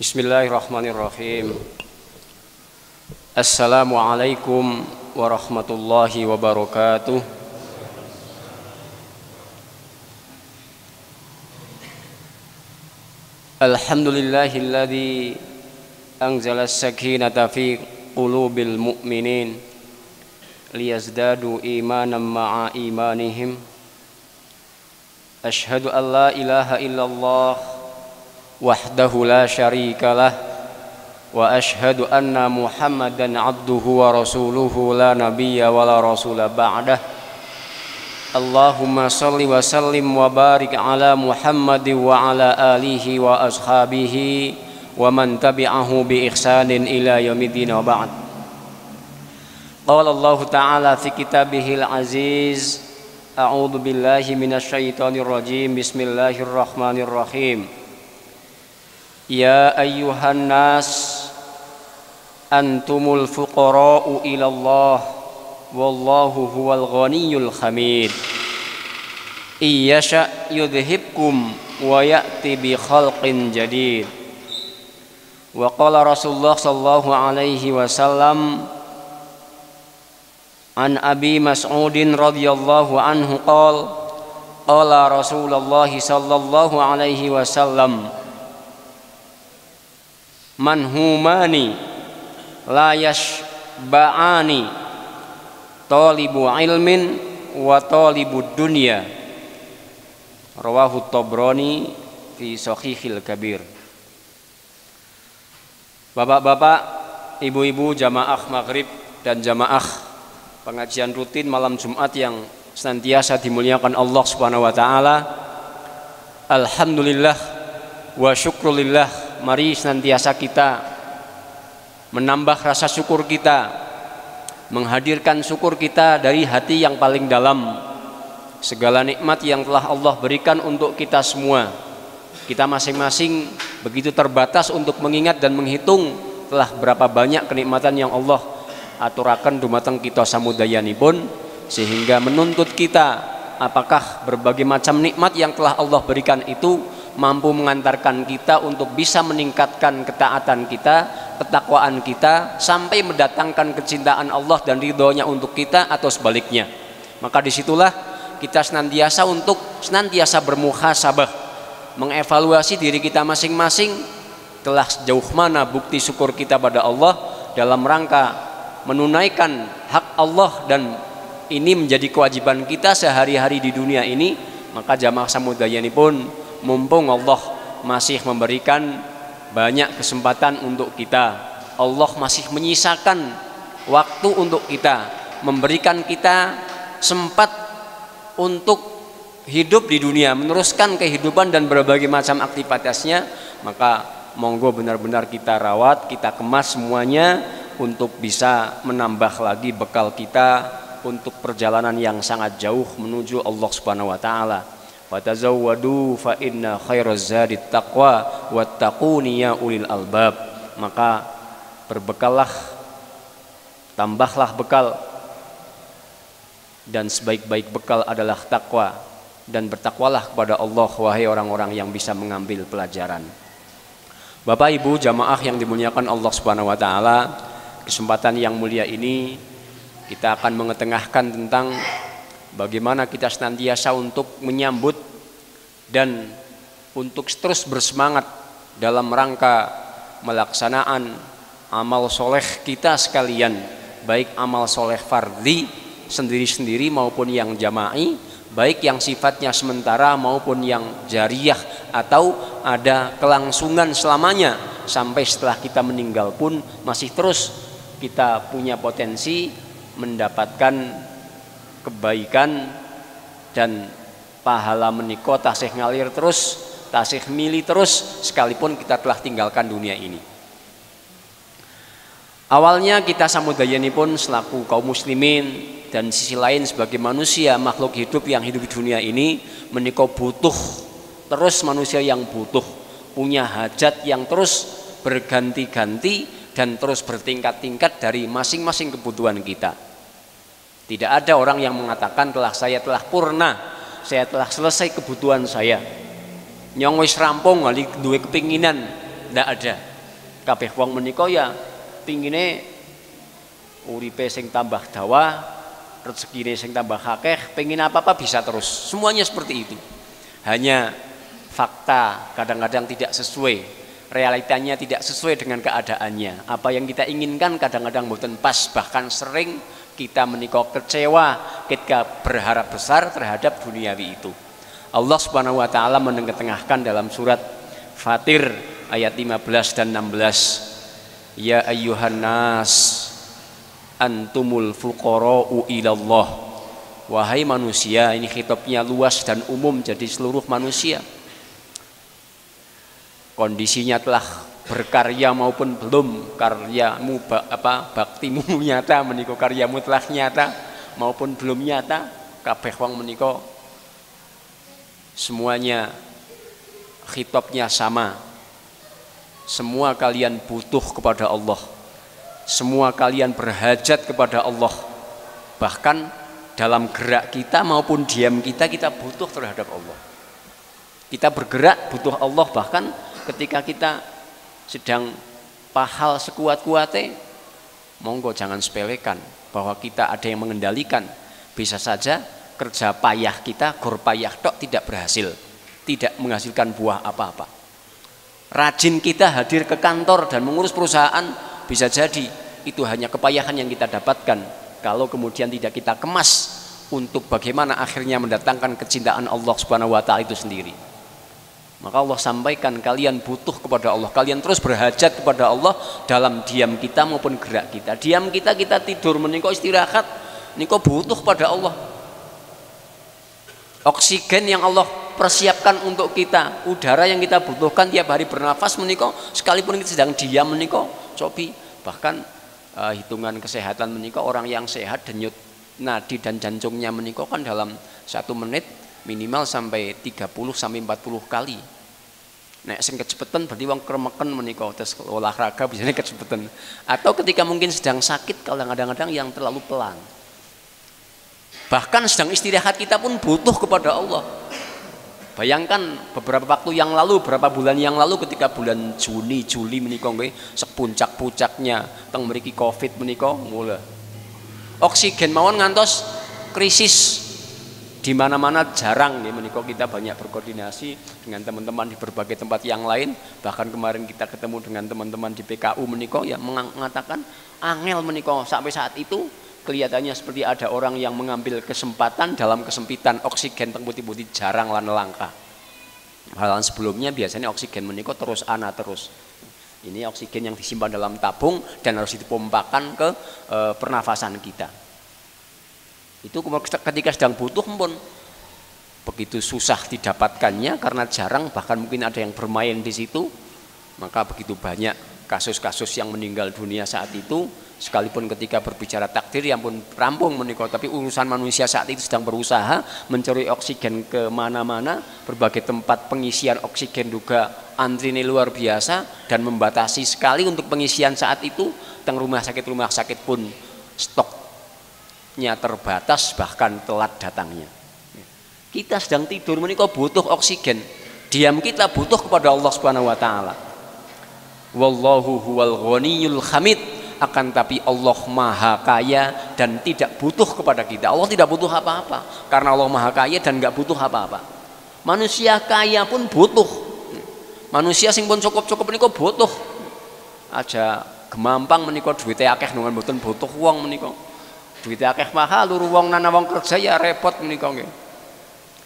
Bismillahirrahmanirrahim. Assalamualaikum warahmatullahi wabarakatuh. Alhamdulillahilladzi anzala as-sakinata fi qulubil mu'minin liyazdadu imanan ma'a imanihim. Ashhadu an la ilaha illallah wahdahu la syarikalah wa ashhadu anna Muhammadan abduhu wa rasuluhu la nabiyya wa la rasula ba'dah. Allahumma salli wa sallim wa barik ala Muhammadin wa ala alihi wa ashabihi wa man tabi'ahu bi ihsanin ila yaumiddin wa ba'd. Qala Allah ta'ala fi kitabihil aziz, a'udzu billahi minasyaitonir rajim, bismillahirrahmanirrahim. Ya ayyuhan nas antumul fuqara'u ilallah wallahu huwal ghaniyyul hamid. Iyasha yudhibkum wa ya'ti bi khalqin jadid. Wa qala Rasulullah sallallahu alaihi wasallam an Abi Mas'udin radhiyallahu anhu qala Rasulullah sallallahu alaihi wasallam manhumani la yashba'ani talibu ilmin wa talibu dunya. Rawahu Tabrani fi Shahihil Kabir. Bapak-bapak, ibu-ibu, jamaah maghrib dan jamaah pengajian rutin malam Jumat yang senantiasa dimuliakan Allah Subhanahu wa taala. Alhamdulillah wa syukrulillah. Mari senantiasa kita menambah rasa syukur kita, menghadirkan syukur kita dari hati yang paling dalam. Segala nikmat yang telah Allah berikan untuk kita semua, kita masing-masing begitu terbatas untuk mengingat dan menghitung telah berapa banyak kenikmatan yang Allah aturaken dumateng kita samudayanipun, sehingga menuntut kita apakah berbagai macam nikmat yang telah Allah berikan itu mampu mengantarkan kita untuk bisa meningkatkan ketaatan kita, ketakwaan kita, sampai mendatangkan kecintaan Allah dan ridhonya untuk kita, atau sebaliknya. Maka disitulah kita senantiasa bermuhasabah, mengevaluasi diri kita masing-masing, telah sejauh mana bukti syukur kita pada Allah dalam rangka menunaikan hak Allah, dan ini menjadi kewajiban kita sehari-hari di dunia ini. Maka jamaah samudaya ini pun, mumpung Allah masih memberikan banyak kesempatan untuk kita, Allah masih menyisakan waktu untuk kita, memberikan kita sempat untuk hidup di dunia, meneruskan kehidupan dan berbagai macam aktivitasnya. Maka monggo benar-benar kita rawat, kita kemas semuanya untuk bisa menambah lagi bekal kita untuk perjalanan yang sangat jauh menuju Allah Subhanahu wa taala. Fatazawwadu fa inna khairaz zadit taqwa wattaquni ya ulil albab. Maka berbekallah, tambahlah bekal, dan sebaik-baik bekal adalah takwa, dan bertakwalah kepada Allah wahai orang-orang yang bisa mengambil pelajaran. Bapak Ibu jamaah yang dimuliakan Allah Subhanahu wa taala, kesempatan yang mulia ini kita akan mengetengahkan tentang bagaimana kita senantiasa untuk menyambut dan untuk terus bersemangat dalam rangka melaksanaan amal soleh kita sekalian, baik amal soleh fardhi sendiri-sendiri maupun yang jama'i, baik yang sifatnya sementara maupun yang jariyah atau ada kelangsungan selamanya sampai setelah kita meninggal pun masih terus kita punya potensi mendapatkan kebaikan dan pahala menika tasih ngalir terus, tasih mili terus sekalipun kita telah tinggalkan dunia ini. Awalnya kita samudayanipun selaku kaum muslimin dan sisi lain sebagai manusia makhluk hidup yang hidup di dunia ini menika butuh terus, manusia yang butuh, punya hajat yang terus berganti-ganti dan terus bertingkat-tingkat dari masing-masing kebutuhan kita. Tidak ada orang yang mengatakan saya telah purna, saya telah selesai kebutuhan saya, nyong wis rampung ngali duwe kepinginan. Tidak ada. kabeh wong menika ya pingine uripe sing tambah dawa, rezekine sing tambah akeh, pengin apa-apa bisa terus. Semuanya seperti itu. Hanya fakta kadang-kadang tidak sesuai, realitanya tidak sesuai dengan keadaannya. Apa yang kita inginkan kadang-kadang mboten pas, bahkan sering kita menika kecewa ketika berharap besar terhadap duniawi itu. Allah Subhanahu wa taala menengah-tengahkan dalam surat Fatir ayat 15 dan 16. Ya ayyuhan nas antumul fuqara'u ilallah. Wahai manusia, ini khitabnya luas dan umum jadi seluruh manusia. Kondisinya telah berkarya maupun belum, karyamu baktimu nyata menika, karyamu telah nyata maupun belum nyata, kabeh wong menika semuanya khitabnya sama. Semua kalian butuh kepada Allah. Semua kalian berhajat kepada Allah. Bahkan dalam gerak kita maupun diam kita, kita butuh terhadap Allah. Kita bergerak butuh Allah, bahkan ketika kita sedang pahal sekuat-kuatnya, monggo jangan sepelekan bahwa kita ada yang mengendalikan. Bisa saja kerja payah kita, gor payah tok tidak berhasil, tidak menghasilkan buah apa-apa. Rajin kita hadir ke kantor dan mengurus perusahaan, bisa jadi itu hanya kepayahan yang kita dapatkan kalau kemudian tidak kita kemas untuk bagaimana akhirnya mendatangkan kecintaan Allah Subhanahu wa taala itu sendiri. Maka Allah sampaikan kalian butuh kepada Allah, kalian terus berhajat kepada Allah dalam diam kita maupun gerak kita. Diam kita tidur menika istirahat, menika butuh kepada Allah. Oksigen yang Allah persiapkan untuk kita, udara yang kita butuhkan tiap hari bernafas menika, sekalipun kita sedang diam menika, cobi bahkan hitungan kesehatan menika, orang yang sehat denyut nadi dan jantungnya menika kan dalam 1 menit minimal sampai 30 sampai 40 kali. Nek sing kecepetan berarti wong kremeken menika, terus olahraga biasanya kecepetan. Atau ketika mungkin sedang sakit, kadang-kadang yang terlalu pelan. Bahkan sedang istirahat kita pun butuh kepada Allah. Bayangkan beberapa waktu yang lalu, beberapa bulan yang lalu, ketika bulan Juni, Juli menika nggih sepuncak-puncaknya teng mriki Covid menika mula. Oksigen mawon ngantos krisis di mana-mana jarang nih menika, kita banyak berkoordinasi dengan teman-teman di berbagai tempat yang lain. Bahkan kemarin kita ketemu dengan teman-teman di PKU menika yang mengatakan angel menika sampai saat itu kelihatannya seperti ada orang yang mengambil kesempatan dalam kesempitan. Oksigen teng putih-putih jarang lan langka. Hal sebelumnya biasanya oksigen menika terus ana terus. Ini oksigen yang disimpan dalam tabung dan harus dipompakan ke pernafasan kita. Itu ketika sedang butuh pun begitu susah didapatkannya karena jarang, bahkan mungkin ada yang bermain di situ. Maka begitu banyak kasus-kasus yang meninggal dunia saat itu, sekalipun ketika berbicara takdir yang pun rampung menika, tapi urusan manusia saat itu sedang berusaha mencari oksigen ke mana-mana, berbagai tempat pengisian oksigen juga antrine luar biasa dan membatasi sekali untuk pengisian saat itu. Teng rumah sakit pun stoknya terbatas, bahkan telat datangnya. Kita sedang tidur menika butuh oksigen, diam kita butuh kepada Allah Subhanahu wa taala. Wallahu huwal ghaniyul hamid. Akan tapi Allah maha kaya dan tidak butuh kepada kita. Allah tidak butuh apa-apa karena Allah maha kaya dan nggak butuh apa-apa. Manusia kaya pun butuh. Manusia sing pun cukup-cukup menika butuh. Aja gemampang menika duwite akeh nungan mboten butuh wong menika. Duwite akeh mahal luru wong nana wong kerja ya repot menika nggih.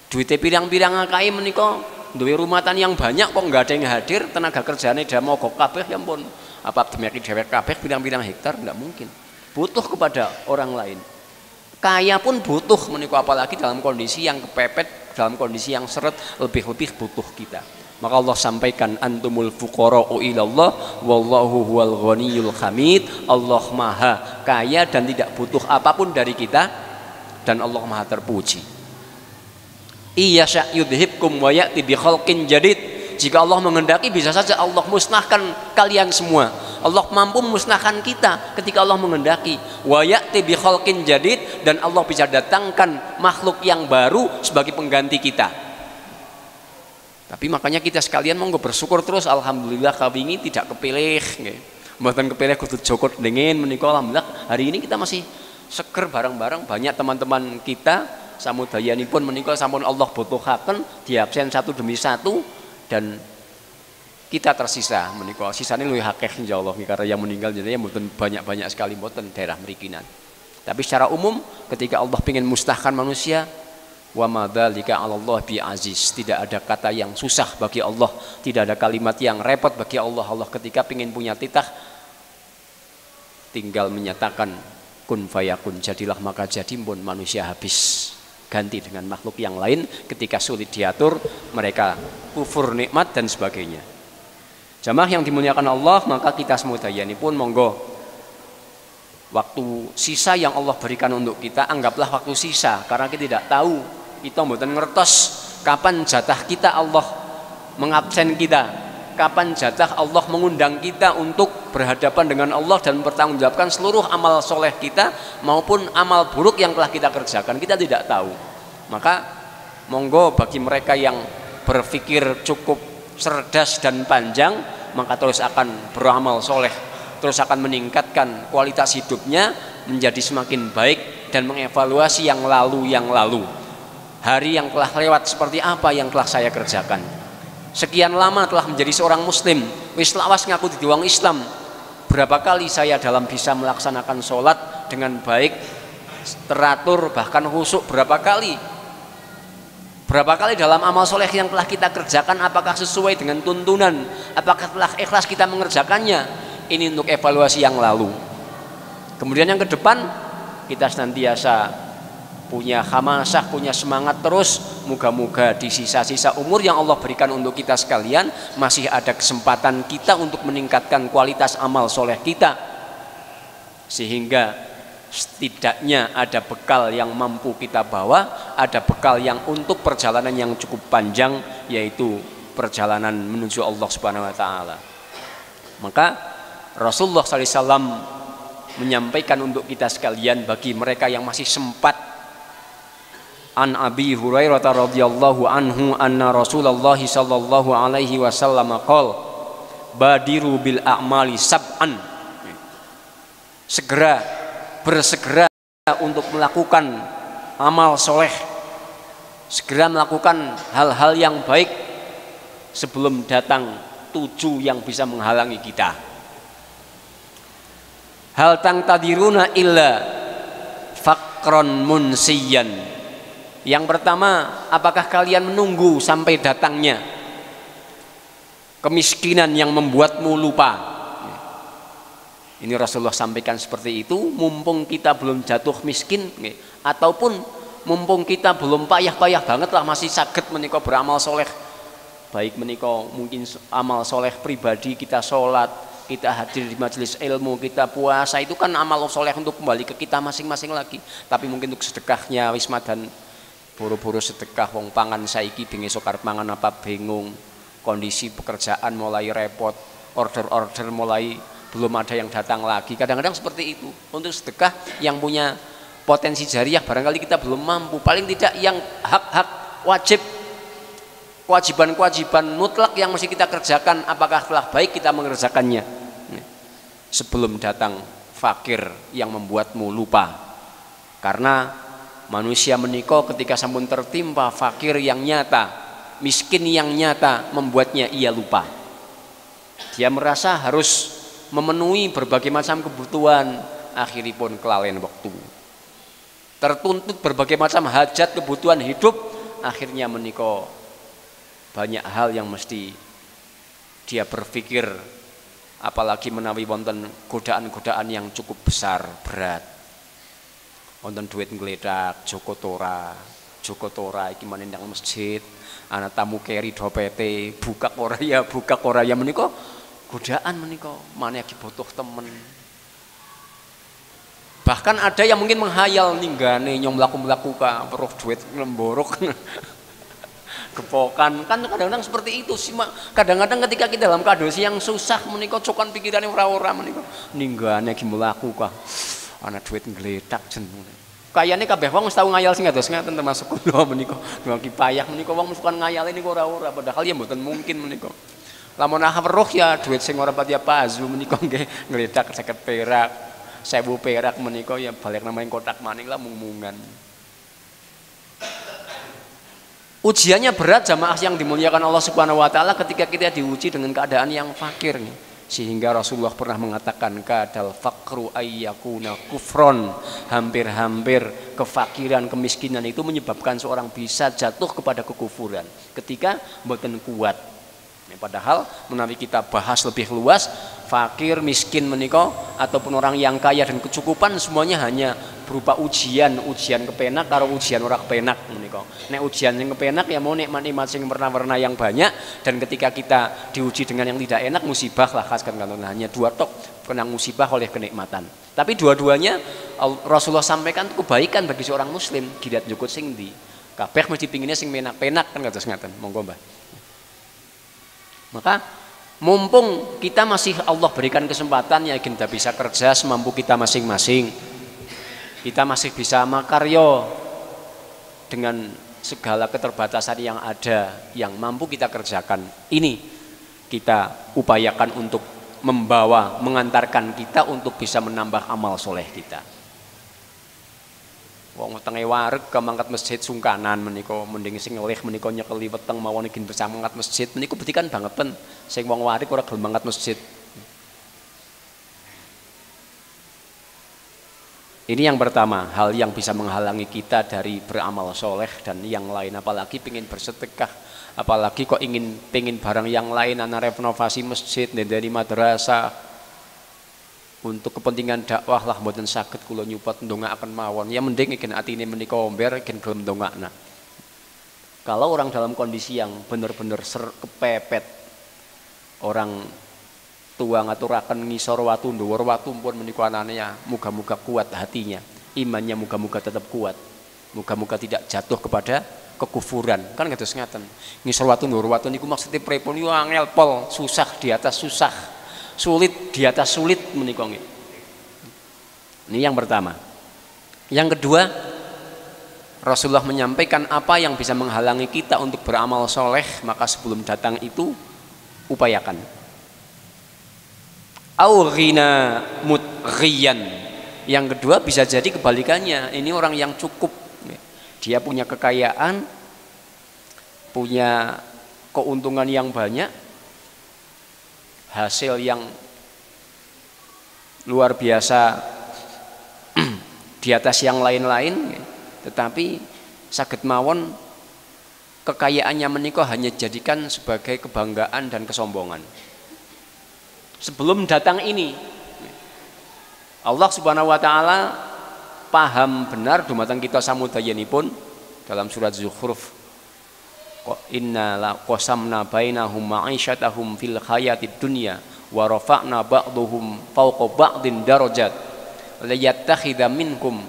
Duwite pirang-pirang akeh menika duwe rumatan yang banyak kok nggak ada yang hadir, tenaga kerjane dah mogok kabeh ya ampun. Apa demikian dewek kabeh bilang-bilang hektar, enggak mungkin. Butuh kepada orang lain. Kaya pun butuh menika, apalagi dalam kondisi yang kepepet, dalam kondisi yang seret, lebih-lebih butuh kita. Maka Allah sampaikan antumul fuqara'u ilallah wallahu huwal ghaniyul hamid. Allah maha kaya dan tidak butuh apapun dari kita, dan Allah maha terpuji. Iya yudhibkum wa ya'ti bi khalqin jadid. Jika Allah menghendaki bisa saja Allah musnahkan kalian semua. Allah mampu musnahkan kita ketika Allah menghendaki. Wa ya'ti bi khalqin jadid, dan Allah bisa datangkan makhluk yang baru sebagai pengganti kita. Tapi makanya kita sekalian monggo bersyukur terus, alhamdulillah kawingi tidak kepilih nggih. Mboten kepilih kudu jokot dingin menika, alhamdulillah hari ini kita masih seger bareng-bareng. Banyak teman-teman kita samudayanipun menika sampun Allah butuhaken diabsen satu demi satu, dan kita tersisa menika sisane luwih akeh insyaallah karena yang meninggal jadi mboten banyak-banyak sekali mboten daerah mrikinan. Tapi secara umum ketika Allah ingin mustahkan manusia, wa madzalika 'alallah bi aziz, tidak ada kata yang susah bagi Allah, tidak ada kalimat yang repot bagi Allah. Allah ketika ingin punya titah tinggal menyatakan kun fayakun, jadilah maka jadi, pun manusia habis, ganti dengan makhluk yang lain. Ketika sulit diatur mereka kufur nikmat dan sebagainya. Jamaah yang dimuliakan Allah, maka kita semudayanipun monggo waktu sisa yang Allah berikan untuk kita anggaplah waktu sisa, karena kita tidak tahu, kita mboten ngertos kapan jatah kita Allah mengabsen kita, kapan jatah Allah mengundang kita untuk berhadapan dengan Allah dan mempertanggungjawabkan seluruh amal soleh kita maupun amal buruk yang telah kita kerjakan. Kita tidak tahu. Maka monggo bagi mereka yang berpikir cukup cerdas dan panjang, maka terus akan beramal soleh, terus akan meningkatkan kualitas hidupnya menjadi semakin baik dan mengevaluasi yang lalu. Hari yang telah lewat seperti apa yang telah saya kerjakan. Sekian lama telah menjadi seorang muslim, wis lawas ngaku di wong Islam. Berapa kali saya dalam bisa melaksanakan sholat dengan baik, teratur, bahkan khusyuk berapa kali. Berapa kali dalam amal soleh yang telah kita kerjakan, apakah sesuai dengan tuntunan, apakah telah ikhlas kita mengerjakannya. Ini untuk evaluasi yang lalu. Kemudian yang ke depan, kita senantiasa punya hamasah, punya semangat terus. Moga-moga di sisa-sisa umur yang Allah berikan untuk kita sekalian masih ada kesempatan kita untuk meningkatkan kualitas amal soleh kita, sehingga setidaknya ada bekal yang mampu kita bawa, ada bekal yang untuk perjalanan yang cukup panjang, yaitu perjalanan menuju Allah Subhanahu wa taala. Maka Rasulullah SAW menyampaikan untuk kita sekalian, bagi mereka yang masih sempat, an Abi Hurairah radhiyallahu anhu anna Rasulullah sallallahu alaihi wasallam qol badiru bil a'mali sab'an, bersegera untuk melakukan amal soleh, segera melakukan hal-hal yang baik sebelum datang 7 yang bisa menghalangi kita. Hal tangtadiruna illa faqron munsiyan. Yang pertama, apakah kalian menunggu sampai datangnya kemiskinan yang membuatmu lupa? Ini Rasulullah sampaikan seperti itu mumpung kita belum jatuh miskin, ataupun mumpung kita belum payah-payah banget lah, masih saged menika beramal soleh. Baik menika mungkin amal soleh pribadi, kita sholat, kita hadir di majelis ilmu, kita puasa, itu kan amal soleh untuk kembali ke kita masing-masing lagi. Tapi mungkin untuk sedekahnya wisma dan buru-buru sedekah, wong pangan saiki bingung sokar pangan apa bingung, kondisi pekerjaan mulai repot, order-order mulai belum ada yang datang lagi. Kadang-kadang seperti itu. Untuk sedekah yang punya potensi jariah barangkali kita belum mampu. Paling tidak yang hak-hak wajib, kewajiban-kewajiban mutlak yang mesti kita kerjakan, apakah telah baik kita mengerjakannya sebelum datang fakir yang membuatmu lupa. Karena manusia menika ketika sampun tertimpa fakir yang nyata, miskin yang nyata, membuatnya ia lupa. Dia merasa harus memenuhi berbagai macam kebutuhan, akhiripun kelalen waktu. Tertuntut berbagai macam hajat kebutuhan hidup, akhirnya menika banyak hal yang mesti dia berpikir, apalagi menawi wonten godaan-godaan yang cukup besar, berat. Wonten duit nggledak, Joko Tora iki manen nang masjid, ana tamu keri dopete, buka ora ya menika godaan menika, maneh iki butuh temen. Bahkan ada yang mungkin menghayal ninggane nyong mlaku-mlaku ka weruh duit nglemborok. Gepokan kan kadang-kadang seperti itu sih. Kadang-kadang ketika kita dalam keadaan yang susah menika cokan pikirane ora-ora menika ninggane iki mlaku ka ana duit nggledak jenenge. Kayane kabeh wong wis tau ngayal sing kados ngaten termasuk kula menika. Dumugi payah menika wong suka ngayal niku ora padahal ya mboten mungkin menika. Lamun weruh ya duit sing ora pati pazu menika nggih ngledak 50 perak, 1000 perak menika ya balik namain kotak maning lah mung-mungan. Ujiannya berat jamaah yang dimuliakan Allah Subhanahu wa taala ketika kita diuji dengan keadaan yang fakir nih. Sehingga Rasulullah pernah mengatakan kadal faqru ayyakuna kufron, hampir-hampir kefakiran, kemiskinan itu menyebabkan seorang bisa jatuh kepada kekufuran ketika mboten kuat. Padahal menawi kita bahas lebih luas, fakir, miskin menika ataupun orang yang kaya dan kecukupan semuanya hanya berupa ujian kepenak karo ujian ora kepenak menika. Nek ujian yang kepenak ya mau nikmat-nikmat sing warna-warna yang banyak, dan ketika kita diuji dengan yang tidak enak musibah lah khaskan kan hanya dua tok kena musibah oleh kenikmatan. Tapi dua-duanya Rasulullah sampaikan kebaikan bagi seorang muslim, dilihat jukut sing ndi. Kabeh mesti pinginnya sing penak-penak kan kados ngaten. Monggo Mbah. Maka mumpung kita masih Allah berikan kesempatan ya kita bisa kerja semampu kita masing-masing, kita masih bisa makaryo dengan segala keterbatasan yang ada yang mampu kita kerjakan, ini kita upayakan untuk mengantarkan kita untuk bisa menambah amal soleh kita. Wong wetenge wareg ke mangkat masjid sungkanan menika mending sing oleh menika nyekeli weteng mawon iki bisa mangkat masjid menika buktikan bangeten sing wong wareg ora gelem mangkat masjid. Ini yang pertama, hal yang bisa menghalangi kita dari beramal soleh dan yang lain, apalagi pengen bersedekah, apalagi kok pengen barang yang lain, anak renovasi masjid, dari madrasah. Untuk kepentingan dakwah lah mboten saged kula nyupat ndongaaken mawon. Ya mending iki atine menika omber iki gelem ndongakna. Kalau orang dalam kondisi yang benar-benar kepepet, orang tua ngaturaken ngisor watu dhuwur watu pun menika anane ya muga-muga kuat hatinya. Imannya muga-muga tetap kuat. Muga-muga tidak jatuh kepada kekufuran. Kan kados ngaten. Ngisor watu dhuwur watu niku maksudnya pripun yo angel pol, susah di atas susah. Sulit di atas sulit menika nggih. Ini yang pertama. Yang kedua, Rasulullah menyampaikan apa yang bisa menghalangi kita untuk beramal soleh, maka sebelum datang itu upayakan. Au ghina mudghiyan. Yang kedua bisa jadi kebalikannya. Ini orang yang cukup, dia punya kekayaan, punya keuntungan yang banyak, hasil yang luar biasa di atas yang lain-lain, tetapi saged mawon kekayaannya menika hanya jadikan sebagai kebanggaan dan kesombongan. Sebelum datang ini, Allah Subhanahu wa taala paham benar dumateng kita samudayanipun dalam surat Zukhruf. Inna la qasamna bainahum ma'isyatahum fil hayatid dunya wa rafa'na ba'dhum fawqa ba'din darajat liyattakhidha minkum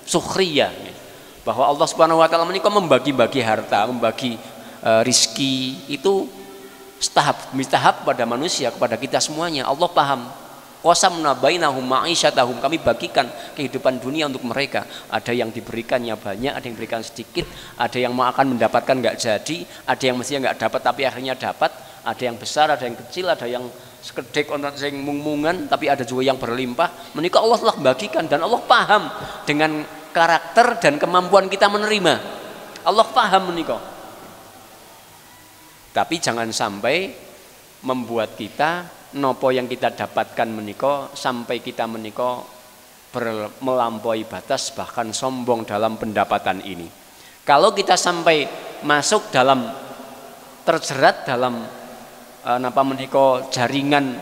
sukhriya. Bahwa Allah Subhanahu wa taala menika membagi-bagi harta, membagi rizki itu setahap pada manusia, kepada kita semuanya. Allah paham. Qasamna bainahum ma'isyatahum, kami bagikan kehidupan dunia untuk mereka. Ada yang diberikannya banyak, ada yang diberikan sedikit, ada yang mau akan mendapatkan nggak jadi, ada yang mestinya nggak dapat tapi akhirnya dapat, ada yang besar, ada yang kecil, ada yang sekedek orang yang mung-mungan, tapi ada juga yang berlimpah. Menika Allah telah bagikan dan Allah paham dengan karakter dan kemampuan kita menerima. Allah paham menika. Tapi jangan sampai membuat kita nopo yang kita dapatkan menika sampai kita menika melampaui batas, bahkan sombong dalam pendapatan ini. Kalau kita sampai masuk dalam terjerat dalam napa menika jaringan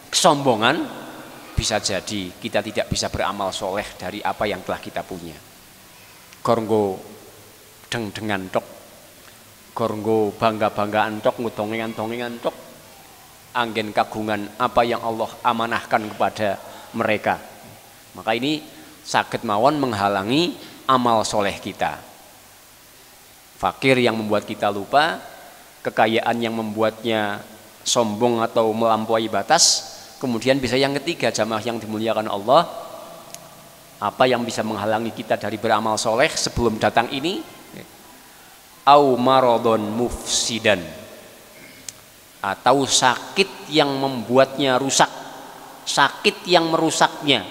kesombongan, bisa jadi kita tidak bisa beramal soleh dari apa yang telah kita punya. Gornggo deng-dengan tok, gornggo bangga-banggaan tok, ngudongengan-dongengan tok, anggen kagungan apa yang Allah amanahkan kepada mereka. Maka ini saged mawon menghalangi amal soleh kita. Fakir yang membuat kita lupa, kekayaan yang membuatnya sombong atau melampaui batas. Kemudian bisa yang ketiga, jamaah yang dimuliakan Allah, Apa yang bisa menghalangi kita dari beramal soleh sebelum datang ini? Au maradon mufsidan, atau sakit yang membuatnya rusak, sakit yang merusaknya.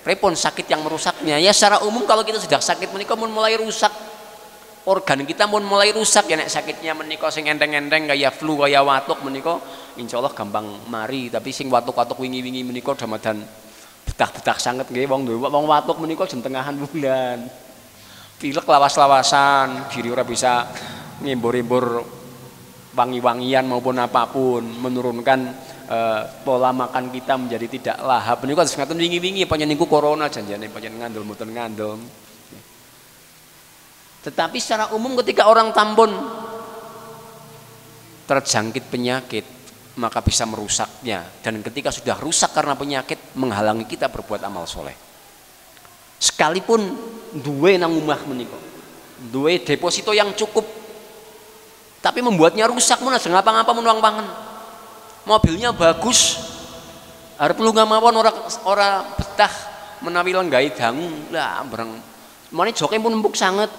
Repon sakit yang merusaknya. Ya secara umum kalau kita sudah sakit menika mulai rusak. Organ kita mulai rusak ya, nek sakitnya menika sing enteng-enteng kayak flu kayak watuk menika insyaallah gampang mari, tapi sing watuk-watuk wingi-wingi menika damadan betah-betah sangat nggih wong watuk menika jam tengahan bulan. Pilek lawas-lawasan, diri ora bisa ngembor-embor wangi-wangian maupun apapun, menurunkan pola makan kita menjadi tidak lahap. Menika terus ngaten wingi-wingi panjen niku corona janjane panjen ngandel mboten ngandel. Tetapi secara umum ketika orang tambun terjangkit penyakit, maka bisa merusaknya, dan ketika sudah rusak karena penyakit menghalangi kita berbuat amal soleh. Sekalipun duwe nang omah menika, duwe deposito yang cukup, tapi membuatnya rusak mun aja ngapa-ngapa mun wong pangan. Mobilnya bagus, arep lunga mawon ora betah menawi lenggahi dangu lah bareng. Mane joke pun empuk sanget.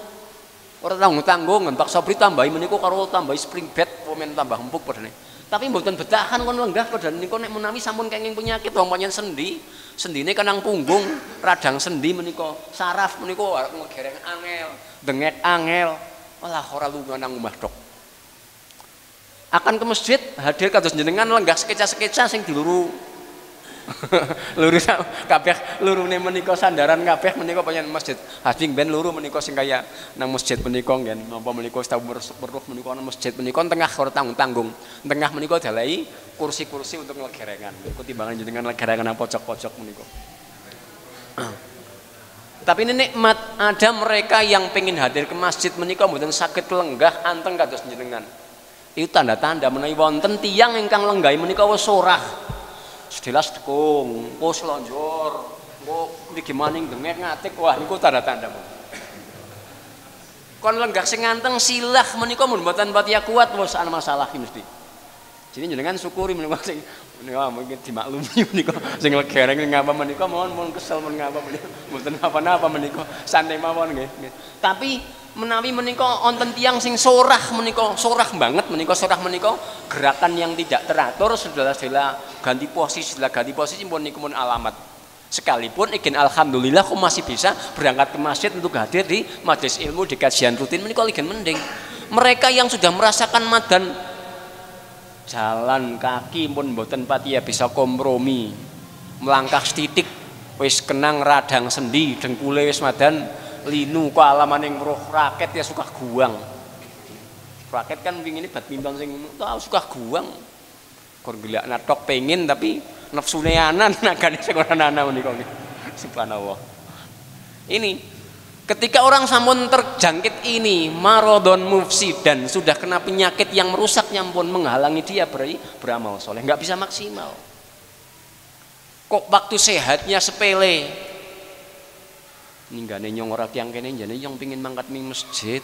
Ora tanggung-tanggung ngentak sabri tambahi menika karo tambahi spring bed pomen tambah empuk padane. Tapi mboten betahan kon lenggah padane niku nek menawi sampun kenging penyakit wong panjen sendine kanang punggung, radang sendi menika, saraf menika arep ngegereng angel, dengek angel. Walah ora lunga nang omah dok. Akan ke masjid hadir kados jenengan lenggah sekeca-sekeca sing diluru. Luru kabeh lurune menika sandaran kabeh menika panjen masjid. Hasing ben luru menika sing kaya nang masjid menika ngen napa menika tau meruh menika nang masjid menika tengah ora tanggung-tanggung. Tengah menika dalai kursi-kursi untuk legerengan. Niku timbangan jenengan legerengan nang pojok-pojok menika. Tapi ini nikmat, ada mereka yang pengen hadir ke masjid menika mboten saged lenggah anteng kados jenengan. Itu tanda-tanda menawi wonten tiyang ingkang lenggahi menika wis sorah. Sedelas dekung, pos lonjor, kok niki maning dengek ngatik, wah niku tanda-tanda. Kon lenggah sing nganteng silah menika mun mboten patia kuat wis ana masalah iki mesti. Jadi jenengan syukuri menika sing menika mungkin dimaklumi menika sing legereng ngapa menika mohon kesel men ngapa menika mboten apa-apa menika santai mawon nggih. Tapi menawi menika wonten tiyang sing sorah menika sorah banget menika gerakan yang tidak teratur sedala ganti posisi pun niku mun alamat. Sekalipun izin alhamdulillah kok masih bisa berangkat ke masjid untuk hadir di majelis ilmu di kajian rutin menika ligen mending. Mereka yang sudah merasakan madan jalan kaki pun mboten pati ya bisa kompromi. Melangkah setitik wis kenang radang sendi dengkule wis madan linu kok alamaning roh raket ya suka guang. Raket kan wingi ini badminton sing tau suka guang. Kor gelak natok pengen tapi nafsune anan nagane sing ora ana menika nggih. Subhanallah. Ini ketika orang sampun terjangkit ini maradon mufsidan, sudah kena penyakit yang merusaknya pun menghalangi dia beramal soleh, nggak bisa maksimal. Kok waktu sehatnya sepele, ninggane nyong ora tiyang kene jane nyong pengin mangkat ming masjid.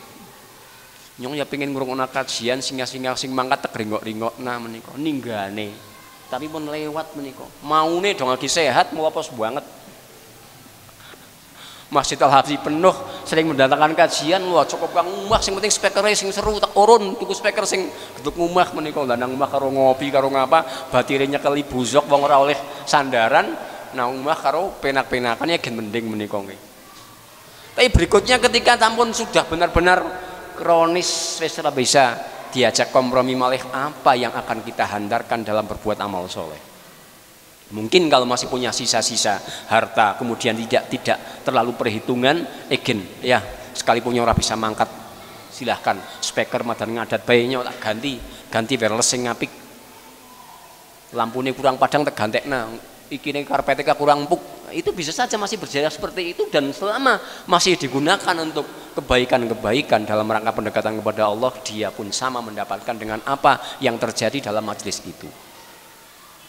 Nyong ya pengin ngrungokna kajian singa-singa sing mangkat tegringgok-ringgokna menika ninggane. Tapi pun lewat menika. Maune dong lagi sehat mau apa banget. Masjid Al-Habsi penuh, sering mendatangkan kajian, wah cukup kang umah sing penting speaker sing seru tak urun tuku speaker sing geduk umah menika landang umah karo ngopi karo ngapa batire nyekeli buzok wong ora oleh sandaran nang umah karo penak-penakan ya gen mending menika nggih. Tapi berikutnya ketika sampun sudah benar-benar kronis wis ora bisa diajak kompromi malih, apa yang akan kita hantarkan dalam berbuat amal soleh? Mungkin kalau masih punya sisa-sisa harta, kemudian tidak terlalu perhitungan, ya sekalipun ora bisa mangkat, silahkan speaker madan ngadat bayinya tak ganti wireless sing apik, lampune kurang padang tak gantekna, iki ning karpetnya kurang empuk. Itu bisa saja masih berjalan seperti itu, dan selama masih digunakan untuk kebaikan-kebaikan dalam rangka pendekatan kepada Allah, dia pun sama mendapatkan dengan apa yang terjadi dalam majelis itu.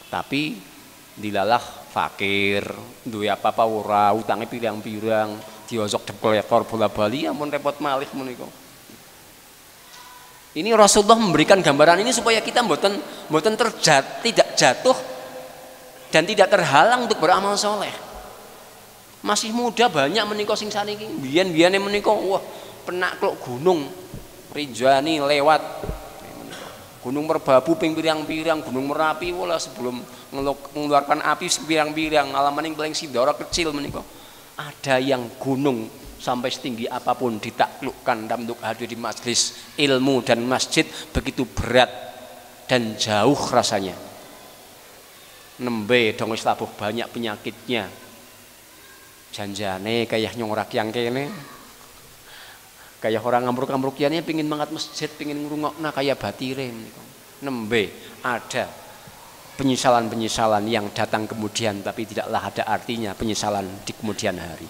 Tapi dilalah fakir, duwe apa-apa ora, utange pirang-pirang, diosok depkolektor bola-bali, ampun repot malih menika. Ini Rasulullah memberikan gambaran ini supaya kita mboten tidak jatuh dan tidak terhalang untuk beramal soleh. Masih muda banyak menika sing saniki. Biyen-biyene menika wah penakluk gunung Rinjani lewat Gunung Merbabu ping pirang-pirang, Gunung Merapi wala sebelum mengeluarkan api sepirang-pirang, alamaning paling Sindoro kecil menika. Ada yang gunung sampai setinggi apapun ditaklukkan dan untuk hadir di majelis ilmu dan masjid begitu berat dan jauh rasanya. Nembe dong wis labuh banyak penyakitnya. Janjane kayak nyongrak yang kene. Kayak orang ambruk-ambrukiannya pingin mangkat masjid, pingin ngrungokna kayak batire menika. Nembe ada penyesalan-penyesalan yang datang kemudian tapi tidaklah ada artinya penyesalan di kemudian hari.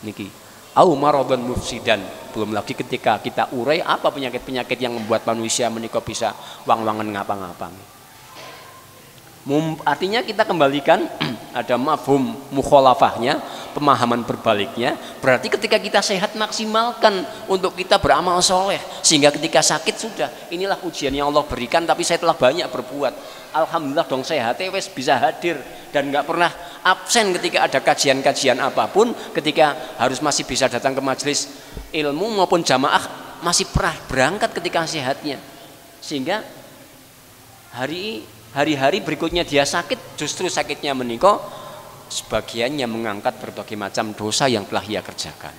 Niki au maradun mufsidan, belum lagi ketika kita urai apa penyakit-penyakit yang membuat manusia menika bisa wang-wangan ngapa-ngapang. Artinya kita kembalikan ada mafhum mukhalafahnya, pemahaman berbaliknya. Berarti ketika kita sehat maksimalkan untuk kita beramal soleh, sehingga ketika sakit sudah inilah ujian yang Allah berikan, tapi saya telah banyak berbuat, alhamdulillah dong sehat wes bisa hadir dan nggak pernah absen ketika ada kajian-kajian apapun, ketika harus masih bisa datang ke majelis ilmu maupun jamaah masih pernah berangkat ketika sehatnya, sehingga hari-hari berikutnya dia sakit, justru sakitnya menika sebagiannya mengangkat berbagai macam dosa yang telah ia kerjakan.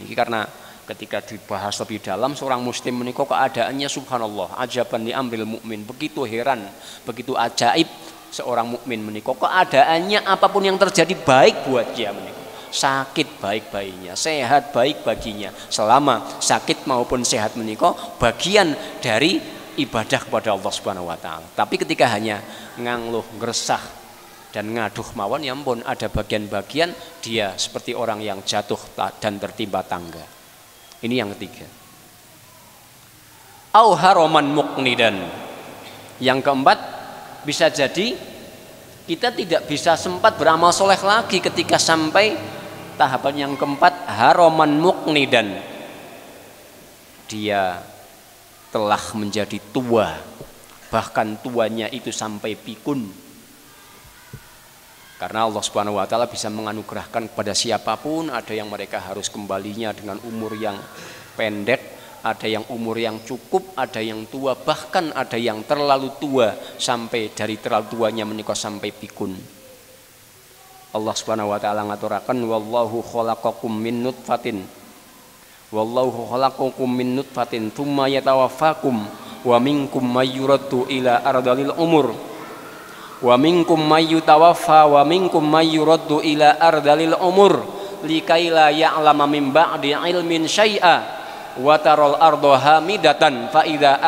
Ini karena ketika dibahas lebih dalam, seorang muslim menika keadaannya subhanallah ajaban li amril mukmin, begitu heran, begitu ajaib seorang mukmin menika keadaannya apapun yang terjadi baik buat dia menika. Sakit baik baginya, sehat baik baginya. Selama sakit maupun sehat menika bagian dari ibadah kepada Allah Subhanahu wa taala. Tapi ketika hanya ngangluh, ngresah dan ngaduh mawon, ya ampun, ada bagian-bagian dia seperti orang yang jatuh dan tertimpa tangga. Ini yang ketiga. Au haroman muknidan. Yang keempat, bisa jadi kita tidak bisa sempat beramal soleh lagi ketika sampai tahapan yang keempat, haroman muknidan. Dia telah menjadi tua, bahkan tuanya itu sampai pikun. Karena Allah Subhanahu wa taala bisa menganugerahkan kepada siapapun, ada yang mereka harus kembalinya dengan umur yang pendek, ada yang umur yang cukup, ada yang tua, bahkan ada yang terlalu tua sampai dari terlalu tuanya menika sampai pikun. Allah Subhanahu wa taala ngaturaken wallahu khalaqakum min nutfatin wallahu khalaqakum min nutfatin tsumma yatawaffakum wa minkum may yuraddu ila ardalil umur wa minkum may yutawaffa wa minkum may yuraddu ila ardalil umur likaila ya'lama min ba'di ilmin syai'a wa taral arda hamidatan fa idza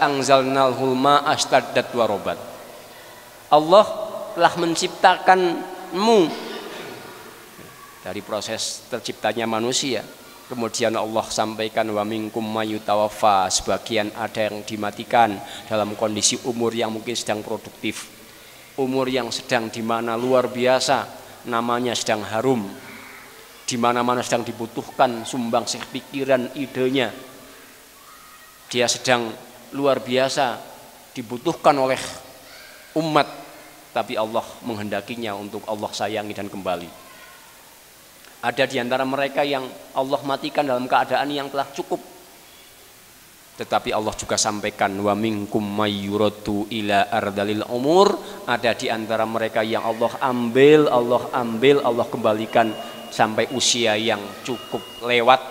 anzalnal hulma astaddat wa robat. Allah telah menciptakanmu dari proses terciptanya manusia, kemudian Allah sampaikan wa minkum mayutawaffa, sebagian ada yang dimatikan dalam kondisi umur yang mungkin sedang produktif, umur yang sedang dimana luar biasa, namanya sedang harum, di mana-mana sedang dibutuhkan sumbangsih pikiran, idenya, dia sedang luar biasa dibutuhkan oleh umat, tapi Allah menghendakinya untuk Allah sayangi dan kembali. Ada di antara mereka yang Allah matikan dalam keadaan yang telah cukup, tetapi Allah juga sampaikan wa minkum mayyuratu ila ardalil umur, ada di antara mereka yang Allah ambil, Allah kembalikan sampai usia yang cukup lewat.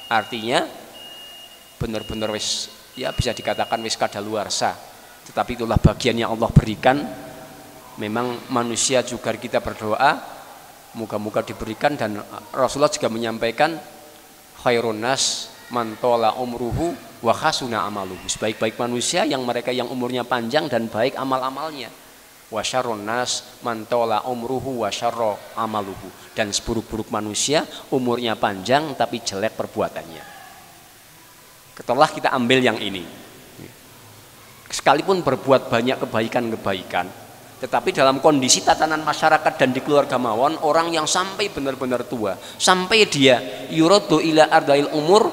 Artinya benar-benar wis, ya bisa dikatakan wis kadaluarsa, tetapi itulah bagian yang Allah berikan. Memang manusia juga kita berdoa moga-moga diberikan, dan Rasulullah juga menyampaikan khairun nas man tola umruhu wa khasuna amaluhu, sebaik-baik manusia yang mereka yang umurnya panjang dan baik amal-amalnya. Wa syarrun nas man tola umruhu wa syarra amaluhu, dan seburuk-buruk manusia umurnya panjang tapi jelek perbuatannya. Setelah kita ambil yang ini, sekalipun berbuat banyak kebaikan-kebaikan, tetapi dalam kondisi tatanan masyarakat dan di keluarga mawon, orang yang sampai benar-benar tua, sampai dia yuradu ila ardail umur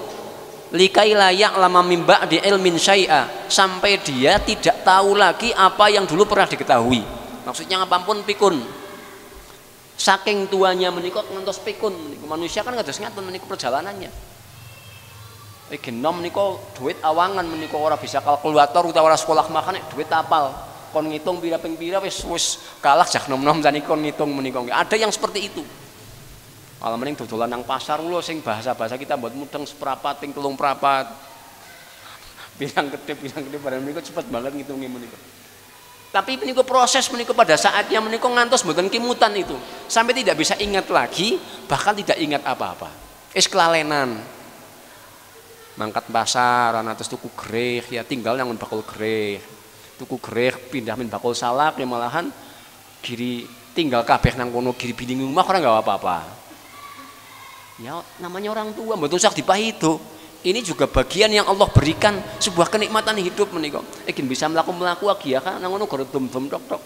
likaila ya'lama min ba'di ilmin syai'a, sampai dia tidak tahu lagi apa yang dulu pernah diketahui. Maksudnya apapun pikun, Saking tuanya menika ngantos pikun menika. Manusia kan kados ngaten menika perjalanannya. Iki nom menika duit awangan menika ora bisa kalkulator utawa ora sekolah makan nek duit apal. Kon ngitung pira ping pira wis kalah jak nom-nom tani kon ngitung menika. Ada yang seperti itu. Malah mending dodolan nang pasar lho sing bahasa-bahasa kita buat mudeng seprapat ping 3 prapat. Pirang kedip barang menika cepet banget ngitungnya menika. Tapi menika proses menika pada saatnya menika ngantos mboten kimutan itu. Sampai tidak bisa ingat lagi, bahkan tidak ingat apa-apa. Wis kelalenan. Mangkat pasar, ana terus tuku greh ya tinggal nang bakul greh. Tuku greh pindah men bakul salak ya malahan kiri tinggal kabeh nang kono kiri binding rumah ora enggak apa-apa. Ya namanya orang tua mboten usah dipahido. Ini juga bagian yang Allah berikan sebuah kenikmatan hidup menika. Iki bisa mlaku-mlaku lagi ya kan nang ngono gara dom-dom tok-tok.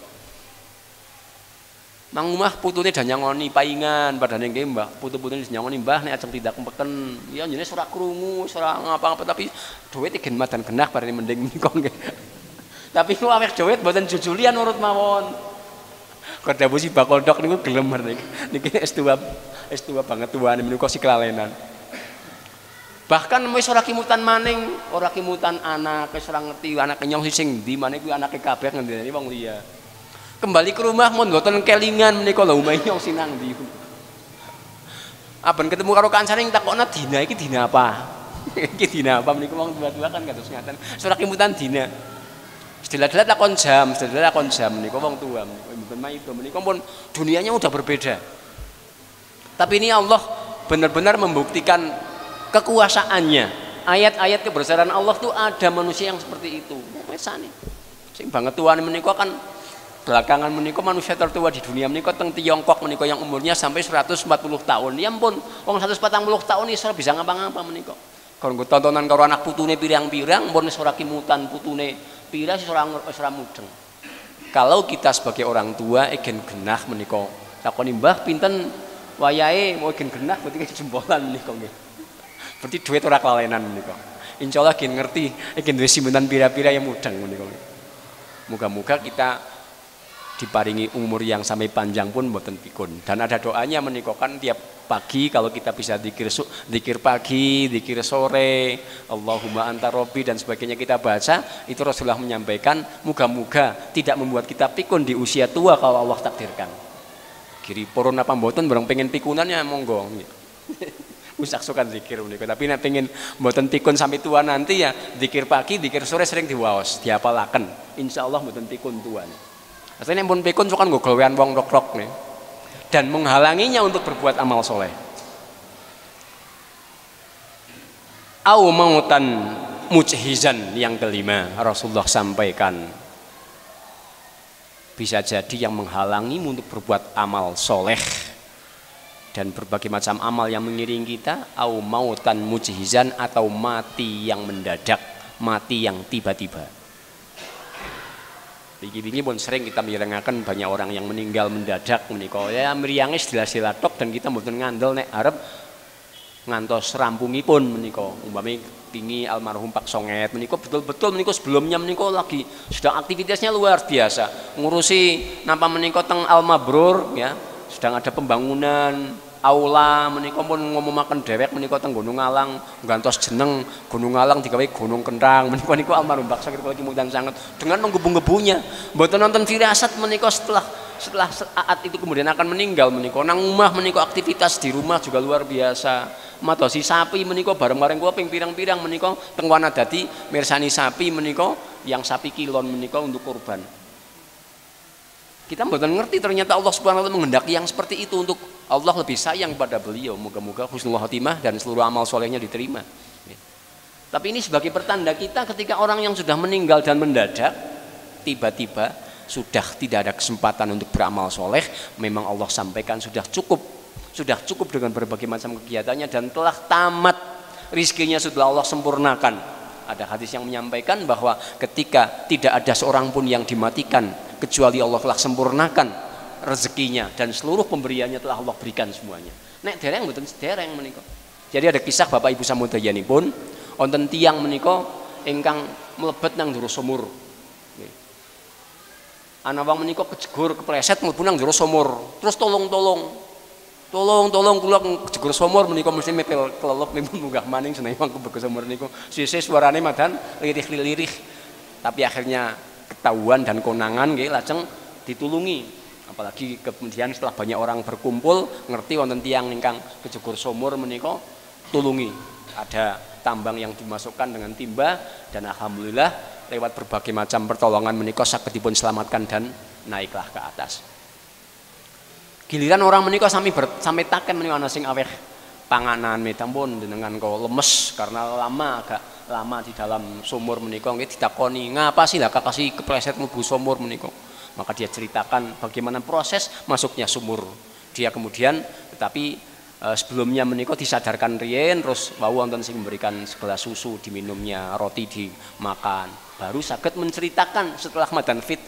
Nang omah putune dan nyangoni paingan padane nggih Mbah, putu-putune nyangoni Mbah nek ajeng tidak meken. Ya jenenge ora krungu, ora ngapa-ngapa tapi duit iki madan genah barene mending menika nggih. Tapi ku awake duit mboten jujulian urut mawon. Kedabusi bakal dok niku gelem niki S2 banget tuane menika si kelalenan. Bahkan wis ora kimutan maning, ora kimutan anak, wis ora ngerti anake nyong sing ndi maneh kuwi anake kabeh ngendeni wong liya. Kembali ke rumah mun mboten kelingan menika lho omahe nyong sinang ndi. Aben ketemu karo kancane takokna dina iki dina apa? Iki dina apa menika wong tua-tua kan kados ngaten. Ora kimutan dina. Sedelah-delah takon jam menika wong tua mboten maido menika pun dunianya udah berbeda. Tapi ini Allah benar-benar membuktikan kekuasaannya. Ayat-ayat kebesaran Allah tuh ada manusia yang seperti itu. Mesane. Sing banget tuane menika kan belakangan menika manusia tertua di dunia menika teng Tiongkok menika yang umurnya sampai 140 tahun. Ya ampun, wong 140 tahun iso bisa ngapa-ngapa menika. Kalau tontonan karo anak putune pirang-pirang pun wis ora kimutan putune pira wis ora mudeng. Kalau kita sebagai orang tua egen genah menika takoni Mbah pinten wayahe mau egen genah berarti jempolan menika nggih. Berarti duit ora kelalenan menika. Insyaallah gen ngerti iki duwe simpenan pira-pira yang mudeng menika. Moga-moga kita diparingi umur yang sampai panjang pun mboten pikun. Dan ada doanya menika kan tiap pagi kalau kita bisa zikir pagi, zikir sore, Allahumma anta robbi dan sebagainya kita baca, itu Rasulullah menyampaikan moga-moga tidak membuat kita pikun di usia tua kalau Allah takdirkan. Kiri purun apa mboten bareng pengen pikunannya monggo. Usaksukan zikir menika tapi nek pengen mboten pikun sampai tua nanti ya zikir pagi zikir sore sering diwaos diapalaken insyaallah mboten pikun tuan asline pun pikun sukan nggo gawean wong rok-rok nih dan menghalanginya untuk berbuat amal soleh au mautan mujhizan yang kelima Rasulullah sampaikan bisa jadi yang menghalangimu untuk berbuat amal soleh dan berbagai macam amal yang mengiringi kita au mautan mujhizan atau mati yang mendadak, mati yang tiba-tiba. Begini pun sering kita mirengaken banyak orang yang meninggal mendadak menika ya mriyange sila-sila tok dan kita mboten ngandel nek arep ngantos rampungipun menika umpami pingi almarhum Pak Songet menika betul-betul menika sebelumnya menika lagi sedang aktivitasnya luar biasa ngurusi napa menika teng Al Mabrur ya sedang ada pembangunan aula menika pun ngomomaken dhewek menika teng Gunung Alang ngantos jeneng Gunung Alang digawe Gunung Kendang menika niku almarhum Pak Sakit kula kimutan sanget dengan menggebu-gebunya mboten nonton firasat menika setelah saat itu kemudian akan meninggal menika nang omah menika aktivitas di rumah juga luar biasa madosi sapi menika bareng-bareng kula ping pirang-pirang menika teng Wanadadi mirsani sapi menika yang sapi kilon menika untuk kurban. Kita mboten ngerti ternyata Allah Subhanahu wa taala menghendaki yang seperti itu untuk Allah lebih sayang pada beliau. Moga-moga husnul khotimah dan seluruh amal solehnya diterima. Tapi ini sebagai pertanda kita ketika orang yang sudah meninggal dan mendadak tiba-tiba sudah tidak ada kesempatan untuk beramal soleh, memang Allah sampaikan sudah cukup dengan berbagai macam kegiatannya dan telah tamat rizkinya sudah Allah sempurnakan. Ada hadis yang menyampaikan bahwa ketika tidak ada seorang pun yang dimatikan kecuali Allah telah sempurnakan rezekinya dan seluruh pemberiannya telah Allah berikan semuanya. Nek dereng mboten sedereng menika. Jadi ada kisah Bapak Ibu samudayanipun wonten tiyang menika ingkang mlebet nang ndoro sumur. ana wong menika kejegur kepleset mlebu nang jero sumur. Terus tolong kula kejegur sumur menika mesti mepel kelelep munggah maning seneng wong kebeku sumur niku. Sisih suarane madan lirih-lirih. Tapi akhirnya ketahuan dan konangan nggih lajeng ditulungi. Apalagi kemudian setelah banyak orang berkumpul ngerti wonten tiyang ingkang kejegur sumur menika tulungi. Ada tambang yang dimasukkan dengan timba dan alhamdulillah lewat berbagai macam pertolongan menika saged dipun selamatkan dan naiklah ke atas. Giliran orang menika sami taken menika ana sing aweh panganan metampun dengan kok lemes karena agak lama di dalam sumur menika nggih ditakoni, "Ngapa sih lah kasih kepleset mlebu sumur menika?" Maka dia ceritakan bagaimana proses masuknya sumur. Dia kemudian tetapi sebelumnya menika disadarkan riyen terus wau wonten sing memberikan segelas susu diminumnya, roti dimakan. Baru saged menceritakan setelah madan fit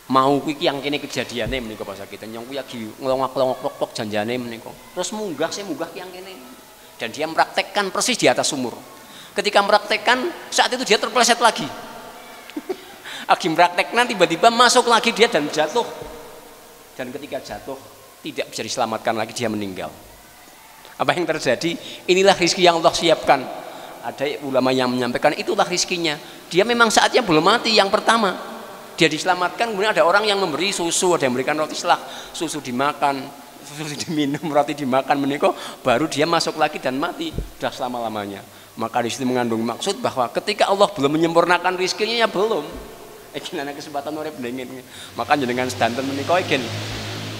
mau kuwi yang kene kejadiane menika pas kita nyong kuwi lagi ngelongok-longok janjane menika. Terus munggah yang kene. Dan dia mempraktekkan persis di atas sumur. Ketika mempraktekkan saat itu dia terpeleset lagi. Lagi mempraktekkan tiba-tiba masuk lagi dia dan jatuh. Dan ketika jatuh tidak bisa diselamatkan lagi, dia meninggal. Apa yang terjadi? Inilah rizki yang Allah siapkan. Ada ulama yang menyampaikan itulah rizkinya. Dia memang saatnya belum mati yang pertama. Dia diselamatkan, kemudian ada orang yang memberi susu, ada yang memberikan roti selak, susu dimakan, susu diminum, roti dimakan menika, baru dia masuk lagi dan mati sudah selama-lamanya. Maka di situ mengandung maksud bahwa ketika Allah belum menyempurnakan rizkinya ya belum. Iki ana kesempatan urip ndengin. Maka jenengan sedanten menika iki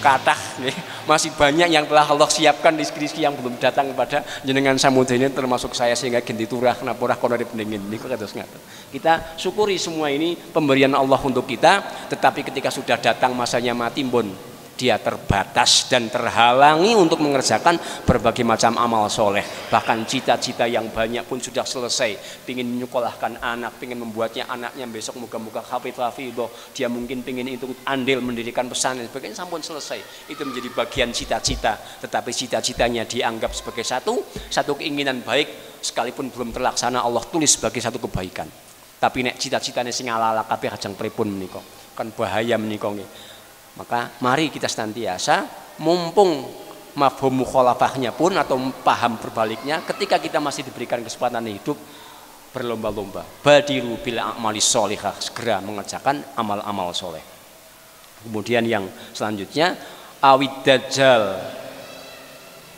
kathah masih banyak yang telah Allah siapkan rizki-rizki yang belum datang kepada jenengan samudene termasuk saya sehingga gen diturah napurah kono dipendingin niku kados ngaten. Kita syukuri semua ini pemberian Allah untuk kita, tetapi ketika sudah datang masanya mati pun dia terbatas dan terhalangi untuk mengerjakan berbagai macam amal soleh. Bahkan cita-cita yang banyak pun sudah selesai. Pingin menyekolahkan anak, pingin membuatnya anaknya besok muka-muka hafidh, dia mungkin pingin itu andil mendirikan pesantren, sebagainya sampun selesai. Itu menjadi bagian cita-cita. Tetapi cita-citanya dianggap sebagai satu keinginan baik, sekalipun belum terlaksana Allah tulis sebagai satu kebaikan. Tapi nek cita-citanya sing ala-ala kabeh ajeng pripun menika. Kan bahaya menika nggih. Maka mari kita senantiasa mumpung mafhum mukhalafahnya pun atau paham berbaliknya ketika kita masih diberikan kesempatan hidup berlomba-lomba badiru bil a'mali sholihah, segera mengerjakan amal-amal soleh. Kemudian yang selanjutnya awid dajjal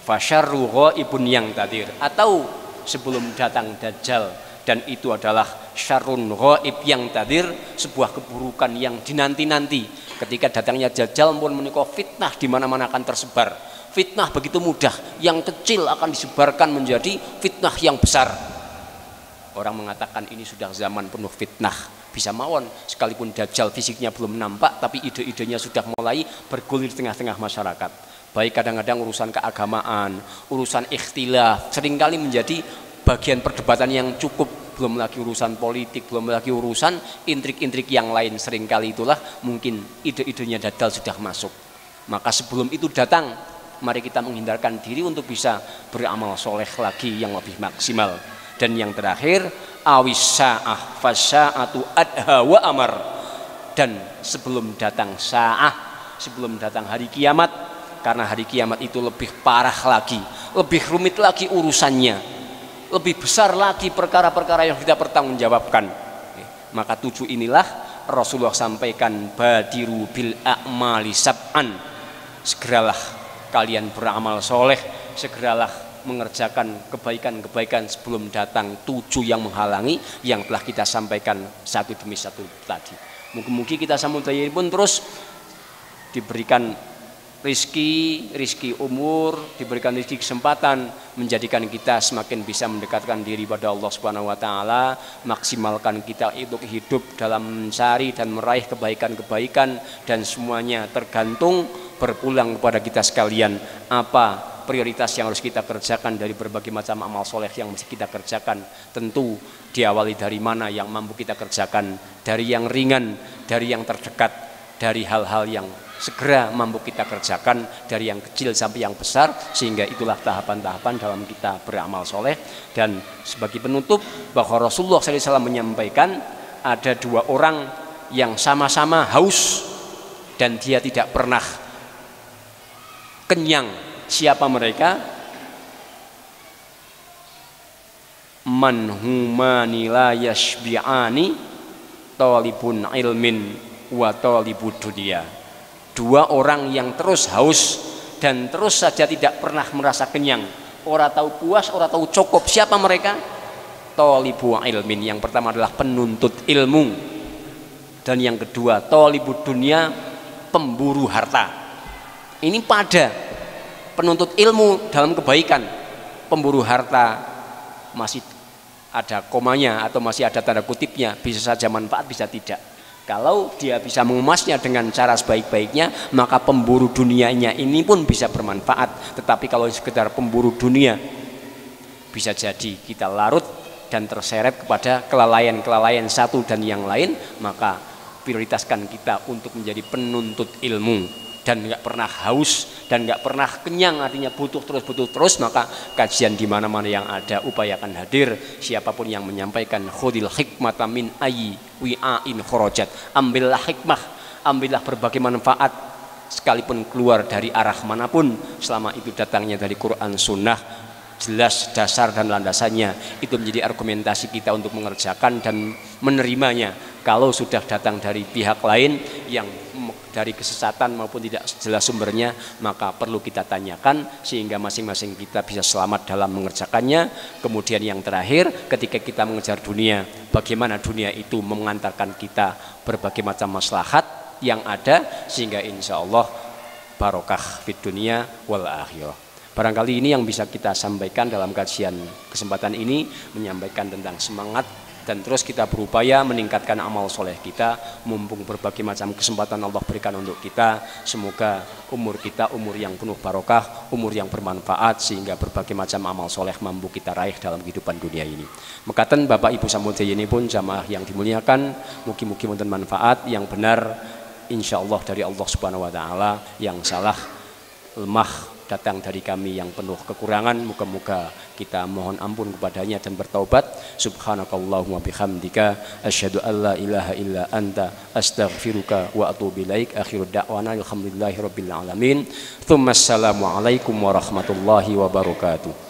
fasyarru ghaibun yang tadir, atau sebelum datang dajjal dan itu adalah syarrun ghaib yang tadir, sebuah keburukan yang dinanti-nanti. Ketika datangnya dajjal pun menika fitnah di mana-mana akan tersebar. Fitnah begitu mudah, yang kecil akan disebarkan menjadi fitnah yang besar. Orang mengatakan ini sudah zaman penuh fitnah. Bisa mawon sekalipun dajjal fisiknya belum nampak, tapi ide-idenya sudah mulai bergulir di tengah-tengah masyarakat. Baik kadang-kadang urusan keagamaan, urusan ikhtilaf seringkali menjadi bagian perdebatan yang cukup, belum lagi urusan politik, belum lagi urusan intrik-intrik yang lain. Seringkali itulah mungkin ide-idenya dajjal sudah masuk. Maka sebelum itu datang, mari kita menghindarkan diri untuk bisa beramal soleh lagi yang lebih maksimal. Dan yang terakhir awisa'ah fasya'atu adha wa amar, dan sebelum datang sa'ah, sebelum datang hari kiamat, karena hari kiamat itu lebih parah lagi, lebih rumit lagi urusannya, lebih besar lagi perkara-perkara yang kita pertanggungjawabkan. Maka 7 inilah Rasulullah sampaikan badiru bil a'mali sab'an, segeralah kalian beramal soleh, segeralah mengerjakan kebaikan-kebaikan sebelum datang 7 yang menghalangi yang telah kita sampaikan satu demi satu tadi. Mungkin kita samudaya pun terus diberikan rizki umur, diberikan rizki kesempatan, menjadikan kita semakin bisa mendekatkan diri pada Allah Subhanahu wa taala, maksimalkan kita untuk hidup dalam mencari dan meraih kebaikan-kebaikan, dan semuanya tergantung berpulang kepada kita sekalian. Apa prioritas yang harus kita kerjakan dari berbagai macam amal soleh yang mesti kita kerjakan? Tentu diawali dari mana yang mampu kita kerjakan, dari yang ringan, dari yang terdekat, dari hal-hal yang segera mampu kita kerjakan, dari yang kecil sampai yang besar, sehingga itulah tahapan-tahapan dalam kita beramal soleh. Dan sebagai penutup bahwa Rasulullah SAW menyampaikan ada 2 orang yang sama-sama haus dan dia tidak pernah kenyang. Siapa mereka? Man humani la yashbi'ani talibun ilmin wa talibud dunya. Dua orang yang terus haus dan terus saja tidak pernah merasa kenyang, ora tahu puas, ora tahu cukup. Siapa mereka? Talibu ilmin. Yang pertama adalah penuntut ilmu, dan yang kedua talibud dunya, pemburu harta. Ini pada penuntut ilmu dalam kebaikan, pemburu harta masih ada komanya atau masih ada tanda kutipnya, bisa saja manfaat, bisa tidak. Kalau dia bisa mengemasnya dengan cara sebaik-baiknya, maka pemburu dunianya ini pun bisa bermanfaat. Tetapi kalau sekedar pemburu dunia, bisa jadi kita larut dan terseret kepada kelalaian-kelalaian satu dan yang lain. Maka prioritaskan kita untuk menjadi penuntut ilmu dan nggak pernah haus dan nggak pernah kenyang, artinya butuh terus. Maka kajian di mana-mana yang ada upayakan hadir. Siapapun yang menyampaikan khudil hikmata min ayyi wi'ain kharajat, ambillah hikmah, ambillah berbagai manfaat sekalipun keluar dari arah manapun, selama itu datangnya dari Quran Sunnah, jelas dasar dan landasannya, itu menjadi argumentasi kita untuk mengerjakan dan menerimanya. Kalau sudah datang dari pihak lain yang dari kesesatan maupun tidak jelas sumbernya, maka perlu kita tanyakan sehingga masing-masing kita bisa selamat dalam mengerjakannya. Kemudian yang terakhir, ketika kita mengejar dunia, bagaimana dunia itu mengantarkan kita berbagai macam maslahat yang ada, sehingga insya Allah barokah fid dunia wal akhirah. Barangkali ini yang bisa kita sampaikan dalam kajian kesempatan ini, menyampaikan tentang semangat dan terus kita berupaya meningkatkan amal soleh kita, mumpung berbagai macam kesempatan Allah berikan untuk kita. Semoga umur kita umur yang penuh barokah, umur yang bermanfaat, sehingga berbagai macam amal soleh mampu kita raih dalam kehidupan dunia ini. Mekaten Bapak Ibu samudaya ini pun jamaah yang dimuliakan, mugi-mugi wonten manfaat yang benar insya Allah dari Allah Subhanahu Wa Taala, yang salah lemah datang dari kami yang penuh kekurangan. Moga-moga kita mohon ampun kepadanya dan bertaubat. Subhanakallahumma bihamdika asyhadu an la ilaha illa anta astaghfiruka wa atubu ilaik. Akhirud da'wana alhamdulillahi rabbil alamin. Tsumma assalamu alaikum warahmatullahi wabarakatuh.